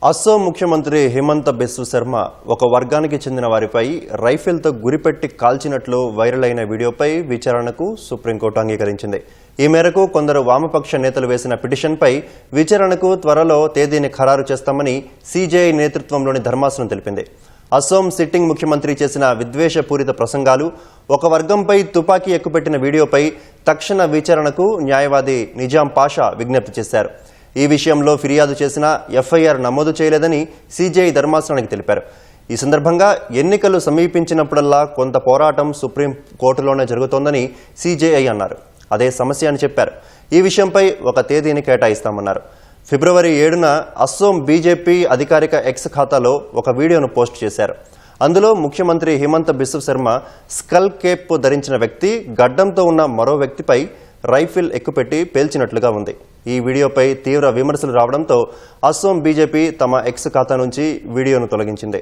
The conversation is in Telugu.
అస్సాం ముఖ్యమంత్రి హిమంత బిశ్వ శర్మ ఒక వర్గానికి చెందిన వారిపై రైఫిల్తో గురిపెట్టి కాల్చినట్లు వైరల్ అయిన వీడియోపై విచారణకు సుప్రీంకోర్టు అంగీకరించింది. ఈ మేరకు కొందరు వామపక్ష నేతలు వేసిన పిటిషన్పై విచారణకు త్వరలో తేదీని ఖరారు చేస్తామని సిజేఐ నేతృత్వంలోని ధర్మాసనం తెలిపింది. అస్సాం సిట్టింగ్ ముఖ్యమంత్రి చేసిన విద్వేషపూరిత ప్రసంగాలు, ఒక వర్గంపై తుపాకీ ఎక్కుపెట్టిన వీడియోపై తక్షణ విచారణకు న్యాయవాది నిజాం పాషా విజ్ఞప్తి చేశారు. ఈ విషయంలో ఫిర్యాదు చేసిన ఎఫ్ఐఆర్ నమోదు చేయలేదని సిజేఐ ధర్మాసనానికి తెలిపారు. ఈ సందర్భంగా ఎన్నికలు సమీపించినప్పుడల్లా కొంత పోరాటం సుప్రీం కోర్టులోనే జరుగుతోందని సిజేఐ అన్నారు. అదే సమస్య అని చెప్పారు. ఈ విషయంపై ఒక తేదీని కేటాయిస్తామన్నారు. ఫిబ్రవరి 7న అస్సాం బీజేపీ అధికారిక ఎక్స్ ఖాతాలో ఒక వీడియోను పోస్ట్ చేశారు. అందులో ముఖ్యమంత్రి హిమంత బిశ్వ శర్మ స్కల్ కేప్ ధరించిన వ్యక్తి గడ్డంతో ఉన్న మరో వ్యక్తిపై రైఫిల్ ఎక్కుపెట్టి పేల్చినట్లుగా ఉంది. ఈ వీడియోపై తీవ్ర విమర్శలు రావడంతో అస్సాం బీజేపీ తమ ఎక్స్ ఖాతా నుంచి వీడియోను తొలగించింది.